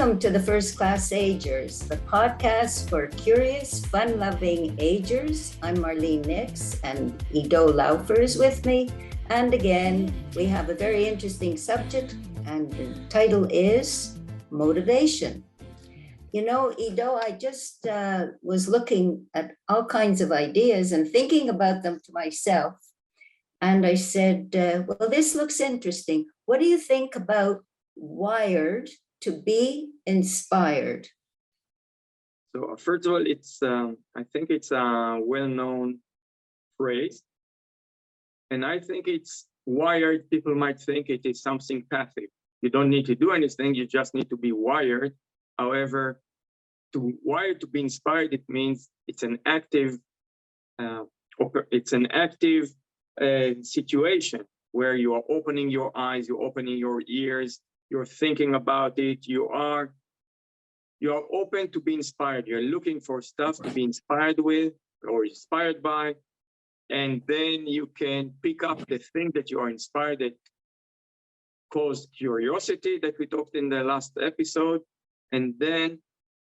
Welcome to the First Class Agers, the podcast for curious, fun-loving agers. I'm Marlene Nix, and Ido Laufer is with me. And again, we have a very interesting subject, and the title is Motivation. You know, Ido, I just was looking at all kinds of ideas and thinking about them to myself. And I said, well, this looks interesting. What do you think about wired to be inspired? So first of all, I think it's a well-known phrase. And I think it's wired. People might think it is something passive. You don't need to do anything. You just need to be wired. However, to be inspired, it means it's an active, situation where you are opening your eyes, you're opening your ears, you're thinking about it, you are open to be inspired. You're looking for stuff to be inspired with or inspired by, and then you can pick up the thing that you are inspired, that caused curiosity that we talked in the last episode, and then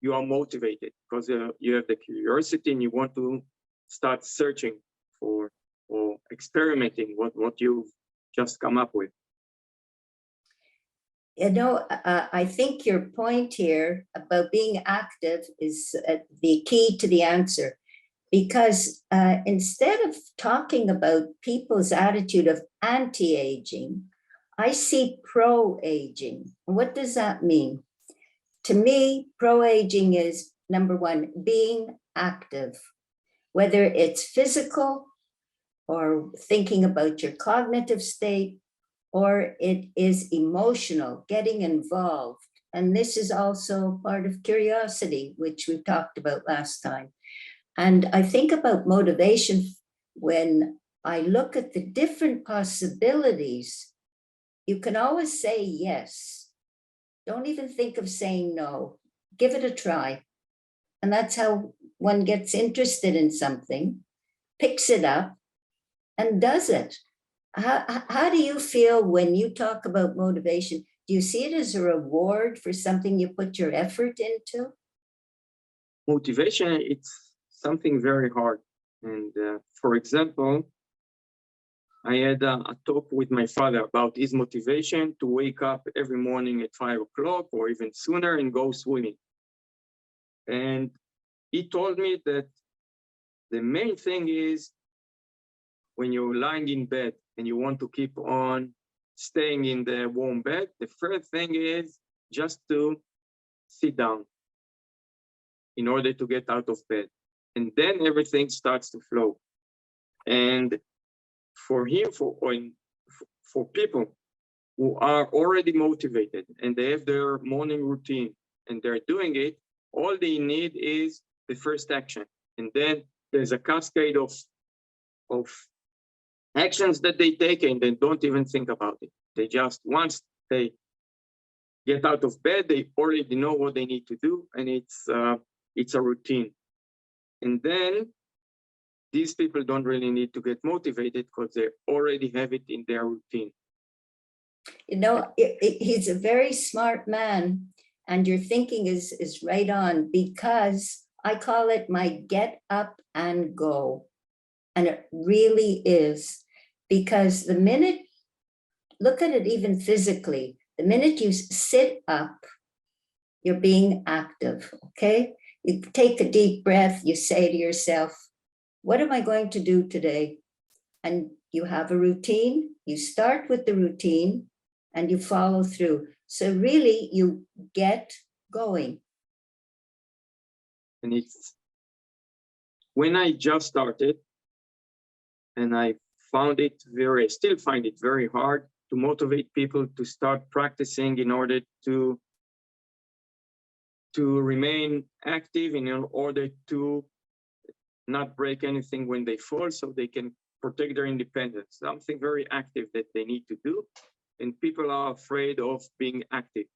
you are motivated because you have the curiosity and you want to start searching for or experimenting what you've just come up with. You know, I think your point here about being active is the key to the answer, because instead of talking about people's attitude of anti-aging, I see pro-aging. What does that mean? To me, pro-aging is, number one, being active, whether it's physical or thinking about your cognitive state, or it is emotional, getting involved. And this is also part of curiosity, which we talked about last time. And I think about motivation when I look at the different possibilities. You can always say yes. Don't even think of saying no. Give it a try. And that's how one gets interested in something, picks it up, and does it. How do you feel when you talk about motivation? Do you see it as a reward for something you put your effort into? Motivation, it's something very hard. And for example, I had a talk with my father about his motivation to wake up every morning at 5 o'clock or even sooner and go swimming. And he told me that the main thing is when you're lying in bed and you want to keep on staying in the warm bed, the first thing is just to sit down in order to get out of bed. And then everything starts to flow. And for him, for people who are already motivated and they have their morning routine and they're doing it, all they need is the first action. And then there's a cascade of actions that they take and they don't even think about it. They just, once they get out of bed, they already know what they need to do, and it's a routine. And then these people don't really need to get motivated because they already have it in their routine. You know, he's a very smart man, and your thinking is right on, because I call it my get up and go. And it really is, because the minute, look at it even physically, the minute you sit up, you're being active, okay? You take a deep breath, you say to yourself, what am I going to do today? And you have a routine, you start with the routine and you follow through. So really you get going. And it's, when I just started, and I still find it very hard to motivate people to start practicing in order to remain active, in order to not break anything when they fall, so they can protect their independence. Something very active that they need to do. And people are afraid of being active,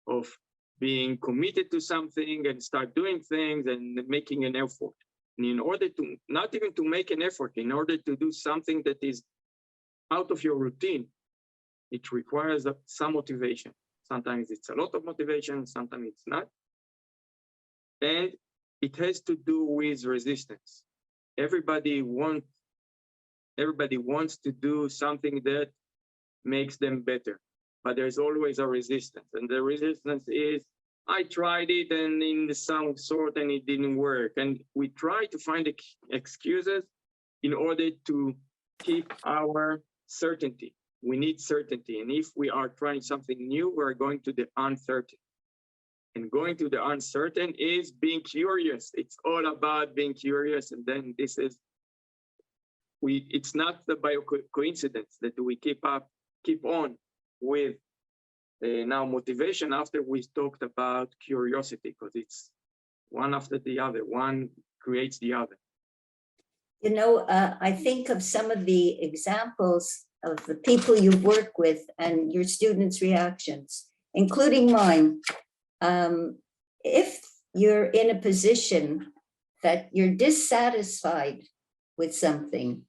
of being committed to something and start doing things and making an effort. And in order to, not even to make an effort, in order to do something that is out of your routine, it requires some motivation. Sometimes it's a lot of motivation, sometimes it's not. And it has to do with resistance. Everybody wants to do something that makes them better, but there's always a resistance. And the resistance is, I tried it and in some sort and it didn't work. And we try to find excuses in order to keep our certainty. We need certainty. And if we are trying something new, we're going to the uncertain. And going to the uncertain is being curious. It's all about being curious. And then this is, it's not the by coincidence that we keep on with now motivation after we talked about curiosity, because it's one after the other, one creates the other. You know, I think of some of the examples of the people you work with and your students' reactions, including mine. If you're in a position that you're dissatisfied with something,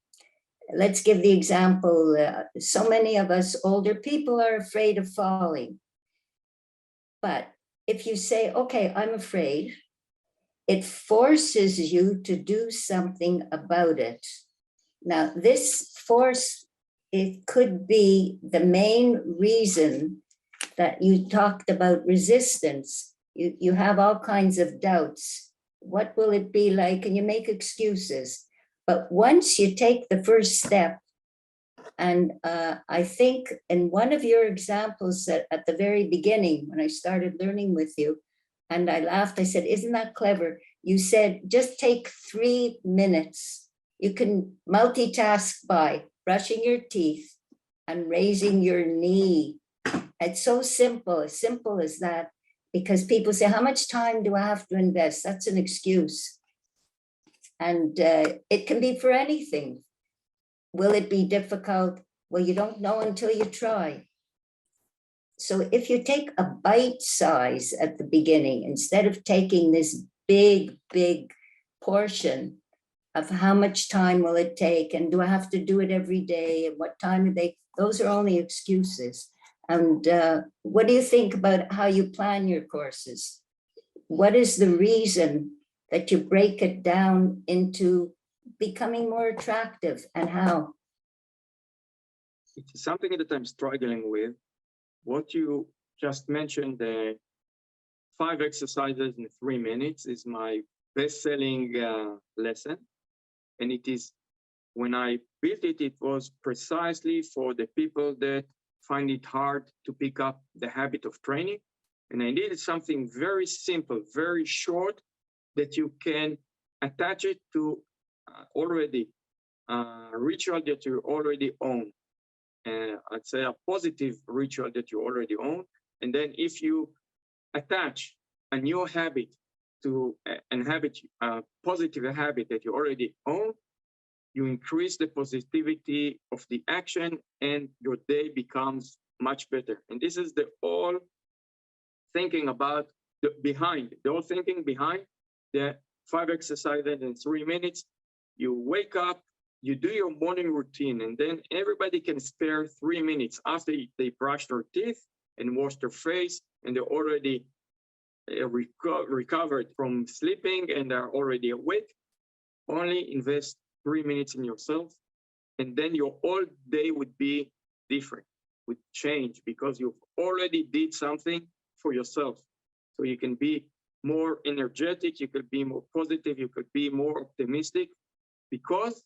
let's give the example, so many of us older people are afraid of falling. But if you say, okay, I'm afraid, it forces you to do something about it. Now, this force, it could be the main reason that you talked about resistance. You have all kinds of doubts. What will it be like? And you make excuses. But once you take the first step, and I think in one of your examples at the very beginning, when I started learning with you, and I laughed, I said, isn't that clever? You said, just take 3 minutes. You can multitask by brushing your teeth and raising your knee. It's so simple as that, because people say, how much time do I have to invest? That's an excuse. And it can be for anything. Will it be difficult? Well, you don't know until you try. So if you take a bite size at the beginning, instead of taking this big portion of how much time will it take, and do I have to do it every day, and what time are they, those are only excuses. And what do you think about how you plan your courses? What is the reason that you break it down into becoming more attractive, and how? It's something that I'm struggling with. What you just mentioned, the 5 exercises in 3 minutes, is my best-selling lesson. And it is, when I built it, it was precisely for the people that find it hard to pick up the habit of training. And I needed something very simple, very short, that you can attach it to already ritual that you already own. I'd say a positive ritual that you already own. And then if you attach a new habit to a positive habit that you already own, you increase the positivity of the action and your day becomes much better. And this is the whole thinking about the whole thinking behind the 5 exercises in 3 minutes. You wake up, you do your morning routine, and then everybody can spare 3 minutes after they brush their teeth and wash their face, and they're already recovered from sleeping and are already awake. Only invest 3 minutes in yourself, and then your whole day would be different, would change, because you've already did something for yourself. So you can be more energetic, you could be more positive, you could be more optimistic, because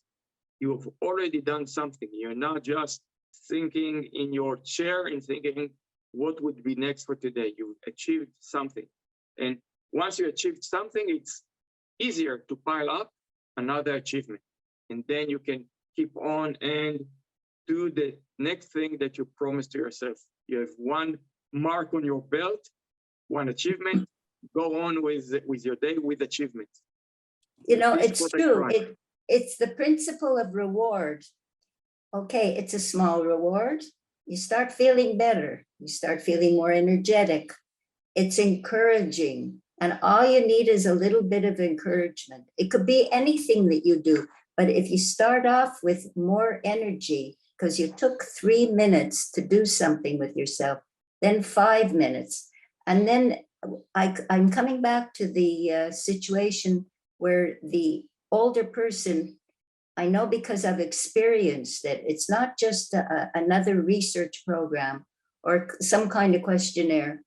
you've already done something. You're not just thinking in your chair and thinking, what would be next for today? You've achieved something. And once you achieved something, it's easier to pile up another achievement. And then you can keep on and do the next thing that you promised to yourself. You have one mark on your belt, one achievement, go on with your day with achievements. You know, it's true. It's the principle of reward. Okay, it's a small reward. You start feeling better. You start feeling more energetic. It's encouraging. And all you need is a little bit of encouragement. It could be anything that you do. But if you start off with more energy, because you took 3 minutes to do something with yourself, then 5 minutes. And then I'm coming back to the situation where the older person, I know because I've experienced it, it's not just another research program or some kind of questionnaire.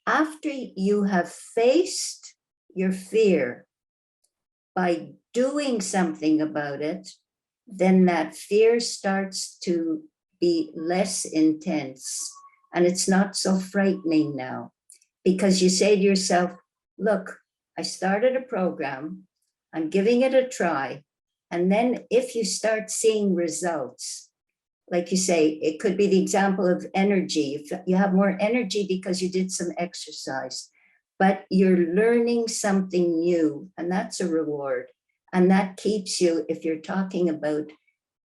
After you have faced your fear by doing something about it, then that fear starts to be less intense and it's not so frightening now, because you say to yourself, look, I started a program, I'm giving it a try. And then if you start seeing results, like you say, it could be the example of energy. If you have more energy because you did some exercise, but you're learning something new, and that's a reward. And that keeps you, if you're talking about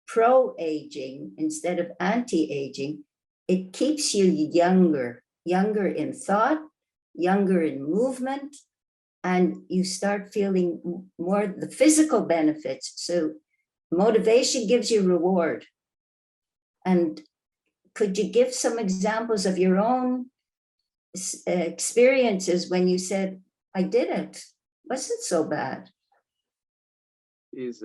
pro-aging instead of anti-aging, it keeps you younger in thought, younger in movement, and you start feeling more the physical benefits. So motivation gives you reward. And could you give some examples of your own experiences when you said, I did it? Wasn't so bad? Is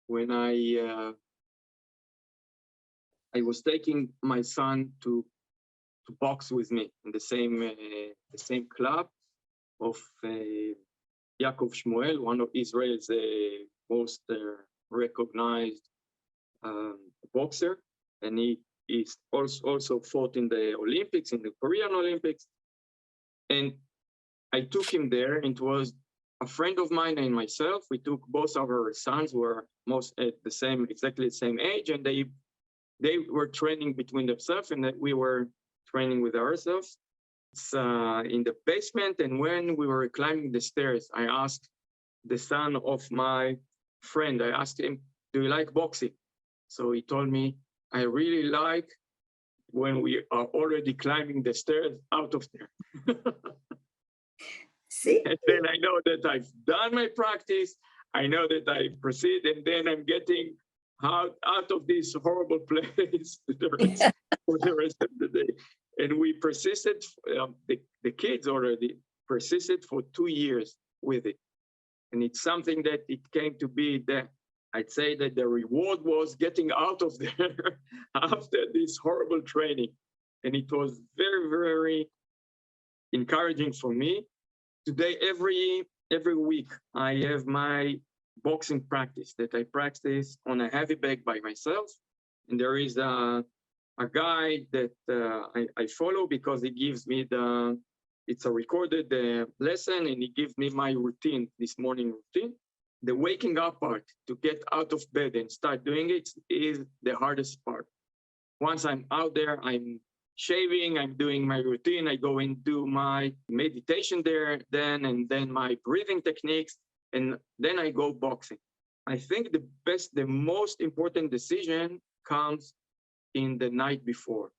when I was taking my son to box with me in the same club of Yaakov Shmuel, one of Israel's most recognized boxer, and he is also fought in the Olympics, in the Korean Olympics. And I took him there, and it was a friend of mine and myself. We took both of our sons, who were most at the same, exactly the same age, and they were training between themselves, and that we were training with ourselves. It's in the basement, and when we were climbing the stairs, I asked the son of my friend, I asked him, do you like boxing? So he told me, I really like when we are already climbing the stairs out of there. See? And then I know that I've done my practice. I know that I proceed, and then I'm getting out of this horrible place for the rest of the day. And we persisted, the kids already persisted for 2 years with it. And it's something that it came to be that I'd say that the reward was getting out of there after this horrible training. And it was very, very encouraging for me. Today, every week, I have my boxing practice that I practice on a heavy bag by myself. And there is a guy that I follow because he gives me it's a recorded lesson, and he gives me my routine, this morning routine. The waking up part, to get out of bed and start doing it, is the hardest part. Once I'm out there, I'm shaving, I'm doing my routine, I go and do my meditation there, and then my breathing techniques, and then I go boxing. I think the most important decision comes in the night before,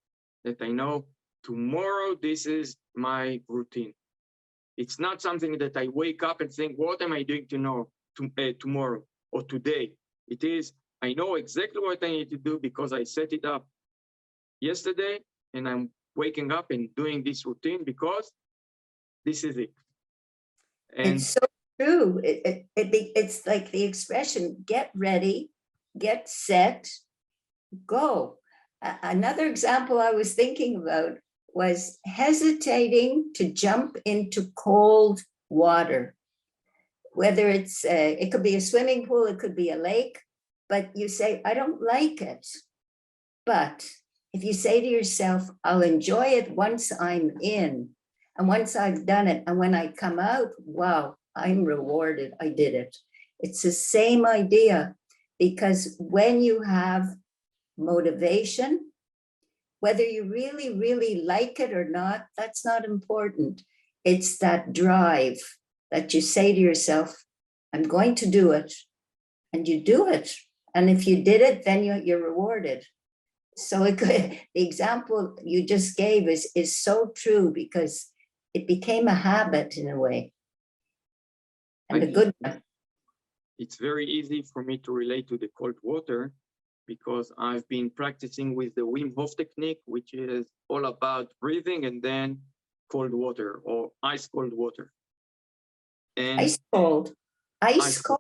that I know tomorrow this is my routine. It's not something that I wake up and think, what am I doing tomorrow or today? It is, I know exactly what I need to do because I set it up yesterday, and I'm waking up and doing this routine because this is it. And it's so true. It's like the expression, get ready, get set, go. Another example I was thinking about was hesitating to jump into cold water. Whether it could be a swimming pool, it could be a lake, but you say, I don't like it. But if you say to yourself, I'll enjoy it once I'm in, and once I've done it, and when I come out, wow, I'm rewarded, I did it. It's the same idea, because when you have motivation, whether you really, really like it or not, that's not important. It's that drive that you say to yourself, I'm going to do it, and you do it. And if you did it, then you're rewarded. So the example you just gave is so true, because it became a habit in a way, and a good one. It's very easy for me to relate to the cold water because I've been practicing with the Wim Hof technique, which is all about breathing and then cold water or ice cold water. And Ice cold. Ice cold.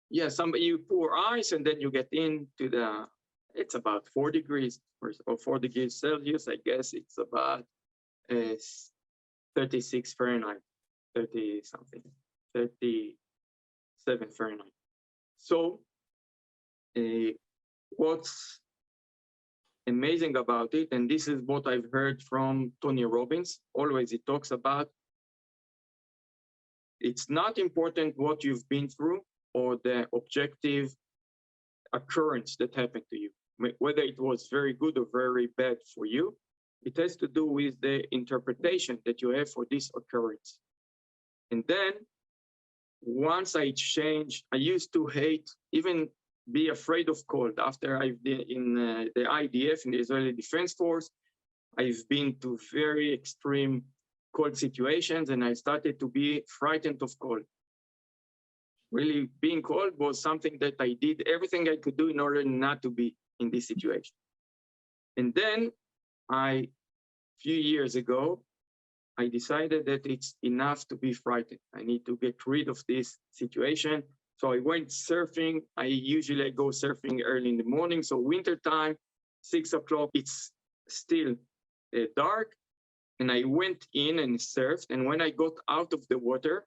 yeah, you pour ice and then you get into it's about 4 degrees or 4 degrees Celsius. I guess it's about 36 Fahrenheit, 30 something, 37 Fahrenheit. So what's amazing about it, and this is what I've heard from Tony Robbins, always he talks about, it's not important what you've been through or the objective occurrence that happened to you, whether it was very good or very bad for you. It has to do with the interpretation that you have for this occurrence. And then once I changed, I used to hate, even be afraid of cold. After I've been in the IDF, in the Israeli Defense Force, I've been to very extreme cold situations and I started to be frightened of cold. Really, being cold was something that I did everything I could do in order not to be in this situation. And then a few years ago, I decided that it's enough to be frightened. I need to get rid of this situation. So I went surfing. I usually go surfing early in the morning. So wintertime, 6 o'clock, it's still dark. And I went in and surfed. And when I got out of the water,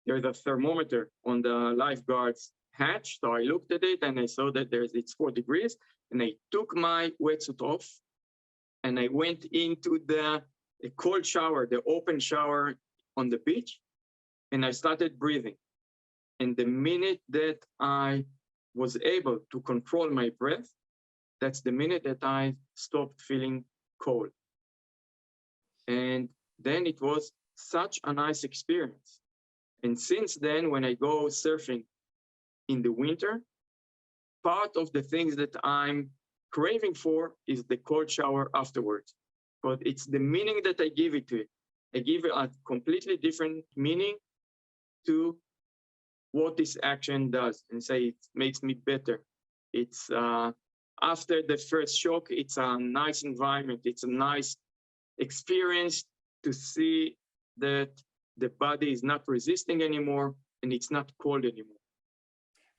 there's a thermometer on the lifeguard's hatch. So I looked at it and I saw that it's 4 degrees. And I took my wetsuit off and I went into the cold shower, the open shower on the beach. And I started breathing. And the minute that I was able to control my breath, that's the minute that I stopped feeling cold. And then it was such a nice experience. And since then, when I go surfing in the winter, part of the things that I'm craving for is the cold shower afterwards. But it's the meaning that I give it to it. I give it a completely different meaning to what this action does, and say it makes me better. It's after the first shock, it's a nice environment. It's a nice experience to see that the body is not resisting anymore and it's not cold anymore.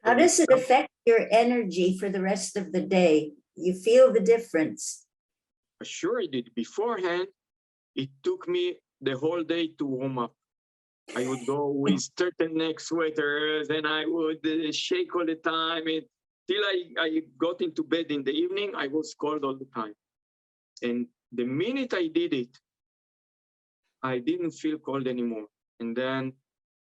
How does it affect your energy for the rest of the day? You feel the difference? Sure, I did. Beforehand, it took me the whole day to warm up. I would go with turtleneck sweaters and I would shake all the time. Till I got into bed in the evening, I was cold all the time. And the minute I did it, I didn't feel cold anymore. And then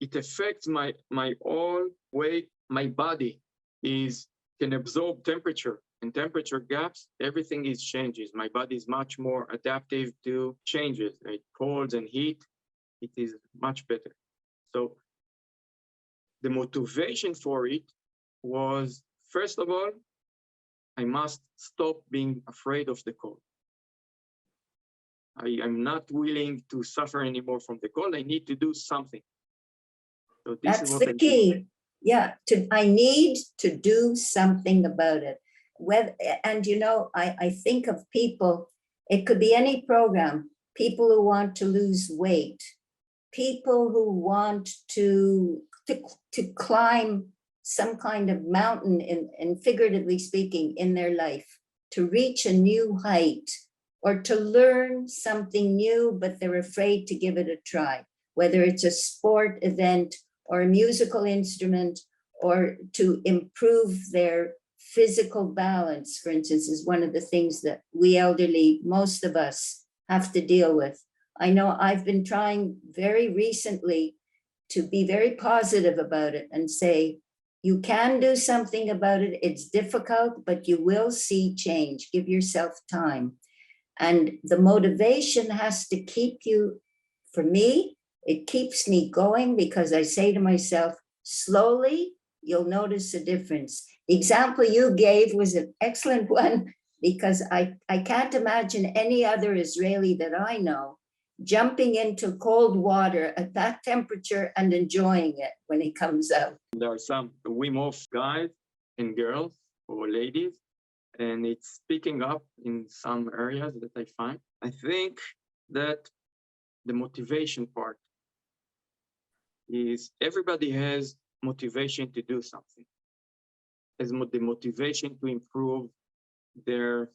it affects my whole way my body can absorb temperature. And temperature gaps, everything changes. My body is much more adaptive to changes, like colds and heat. It is much better. So the motivation for it was, first of all, I must stop being afraid of the cold. I'm not willing to suffer anymore from the cold. I need to do something. So that's the key. Yeah, I need to do something about it. And you know, I think of people, it could be any program, people who want to lose weight, people who want to climb some kind of mountain in figuratively speaking in their life, to reach a new height, or to learn something new, but they're afraid to give it a try, whether it's a sport event or a musical instrument, or to improve their physical balance, for instance, is one of the things that we elderly, most of us, have to deal with. I know I've been trying very recently to be very positive about it and say, you can do something about it. It's difficult, but you will see change. Give yourself time. And the motivation has to keep you, for me, it keeps me going because I say to myself, slowly, you'll notice a difference. The example you gave was an excellent one because I can't imagine any other Israeli that I know jumping into cold water at that temperature and enjoying it when it comes out. There are some Wim Hof guys and girls or ladies, and it's picking up in some areas that I find. I think that the motivation part is everybody has motivation to do something, has the motivation to improve their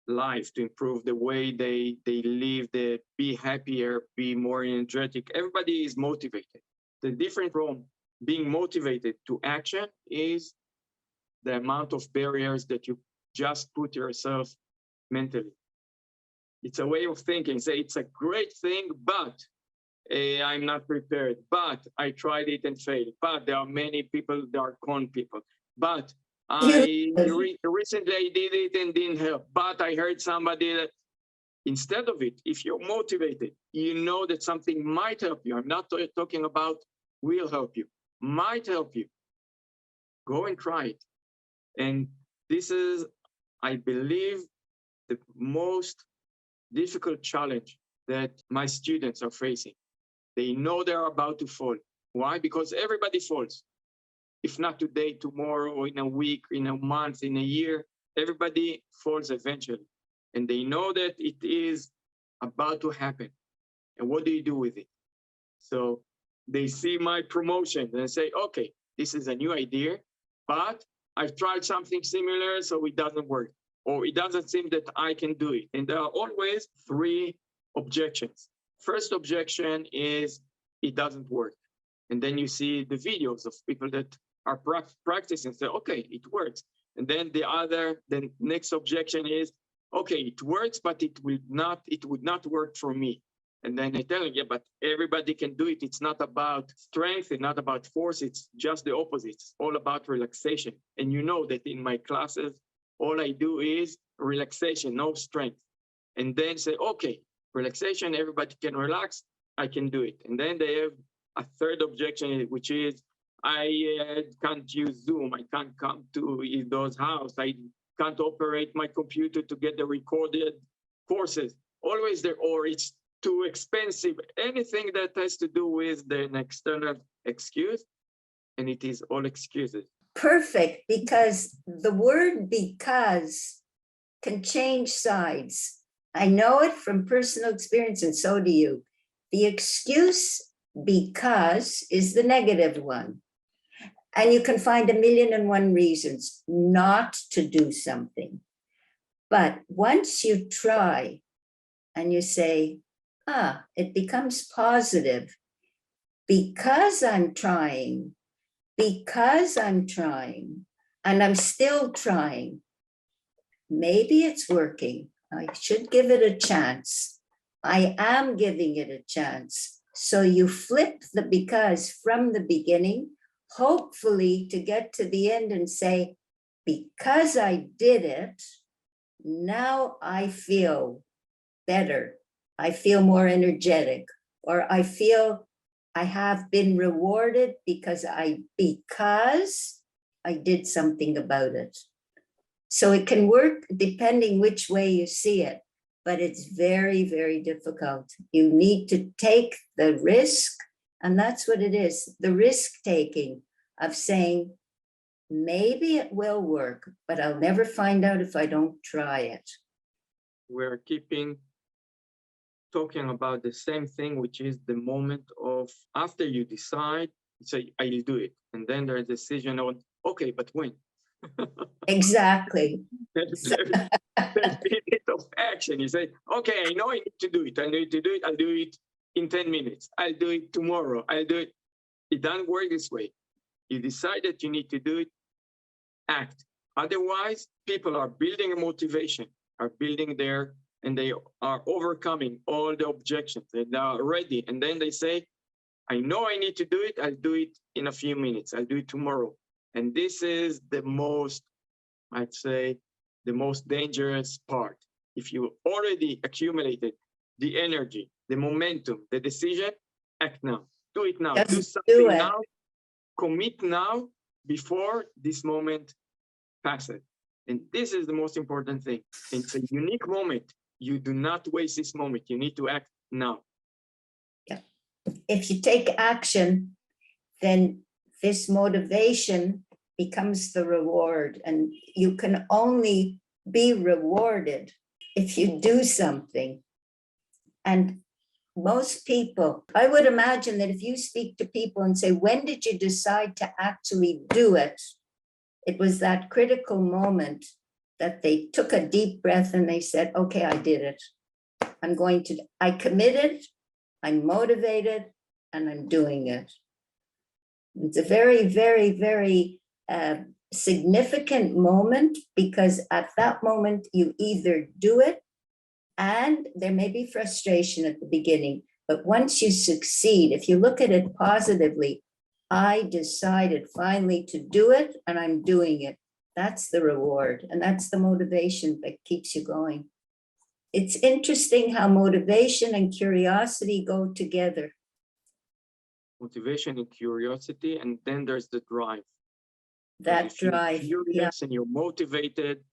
life, to improve the way they live, they be happier, be more energetic. Everybody is motivated. The difference from being motivated to action is the amount of barriers that you just put yourself mentally. It's a way of thinking. Say it's a great thing, but I'm not prepared. But I tried it and failed. But there are many people, there are con people. But recently I did it and didn't help. But I heard somebody that instead of it, if you're motivated, you know that something might help you. I'm not talking about will help you, might help you. Go and try it. And this is, I believe, the most difficult challenge that my students are facing. They know they're about to fall. Why? Because everybody falls. If not today, tomorrow, in a week, in a month, in a year, everybody falls eventually. And they know that it is about to happen. And what do you do with it? So they see my promotion and say, okay, this is a new idea, but I've tried something similar, so it doesn't work. Or it doesn't seem that I can do it. And there are always three objections. First objection is it doesn't work. And then you see the videos of people that are practicing, say, okay, it works. And then the next objection is, okay, it works, but it would not work for me. And then I tell them, yeah, but everybody can do it. It's not about strength, it's not about force, it's just the opposite. It's all about relaxation. And you know that in my classes, all I do is relaxation, no strength. And then say, okay, relaxation, everybody can relax, I can do it. And then they have a third objection, which is, I can't use Zoom, I can't come to those house, I can't operate my computer to get the recorded courses. Always there, or it's too expensive, anything that has to do with an external excuse, and it is all excuses. Perfect, because the word because can change sides. I know it from personal experience, and so do you. The excuse because is the negative one. And you can find 1,000,001 reasons not to do something. But once you try and you say, it becomes positive because I'm trying, and I'm still trying. Maybe it's working. I should give it a chance. I am giving it a chance. So you flip the because from the beginning, hopefully to get to the end and say, because I did it, now I feel better. I feel more energetic, or I feel I have been rewarded because I did something about it. So it can work depending which way you see it, but it's very, very difficult. You need to take the risk, and that's what it is, the risk taking of saying, maybe it will work, but I'll never find out if I don't try it. We're talking about the same thing, which is the moment of after you decide, you say, I'll do it. And then there's a decision on, okay, but when? Exactly. There's a bit of action. You say, okay, I know I need to do it. I need to do it. I'll do it in 10 minutes. I'll do it tomorrow. I'll do it. It doesn't work this way. You decide that you need to do it, act. Otherwise, people are building a motivation, are building their, and they are overcoming all the objections. They are ready. And then they say, I know I need to do it. I'll do it in a few minutes. I'll do it tomorrow. And this is the most, I'd say, the most dangerous part. If you already accumulated the energy, the momentum, the decision, act now. Do it now. Do something now. Commit now before this moment passes. And this is the most important thing. It's a unique moment. You do not waste this moment. You need to act now. Yeah. If you take action, then this motivation becomes the reward. And you can only be rewarded if you do something. And most people, I would imagine that if you speak to people and say, when did you decide to actually do it? It was that critical moment that they took a deep breath and they said, okay, I did it. I committed, I'm motivated, and I'm doing it. It's a very, very, very significant moment, because at that moment you either do it, and there may be frustration at the beginning, but once you succeed, if you look at it positively, I decided finally to do it and I'm doing it. That's the reward, and that's the motivation that keeps you going. It's interesting how motivation and curiosity go together. Motivation and curiosity, and then there's the drive. That drive, you're yeah. curious and you're motivated,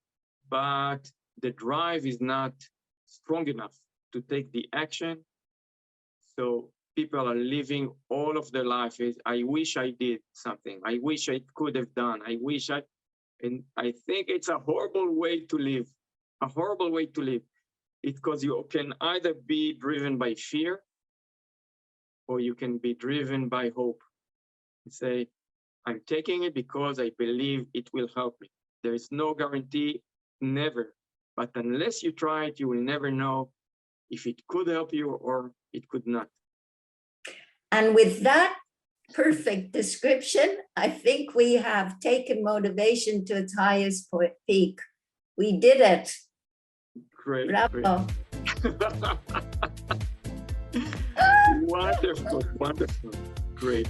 but the drive is not strong enough to take the action. So people are living all of their life is, I wish I did something. I wish I could have done. And I think it's a horrible way to live. A horrible way to live. It's because you can either be driven by fear, or you can be driven by hope. You say, I'm taking it because I believe it will help me. There is no guarantee, never. But unless you try it, you will never know if it could help you or it could not. And with that perfect description, I think we have taken motivation to its highest peak. We did it. Great. Bravo. Great. Wonderful, wonderful. Great.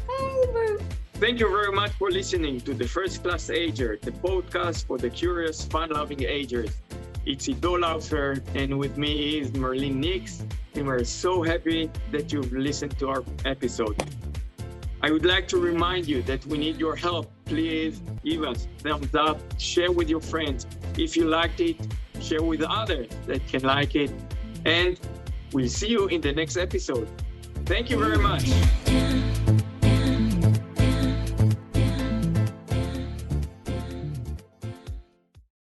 Thank you very much for listening to the First Class Ager, the podcast for the curious, fun-loving agers. It's Ido Laufer, and with me is Marlene Nix, and we're so happy that you've listened to our episode. I would like to remind you that we need your help. Please give us thumbs up, share with your friends. If you liked it, share with others that can like it, and we'll see you in the next episode. Thank you very much.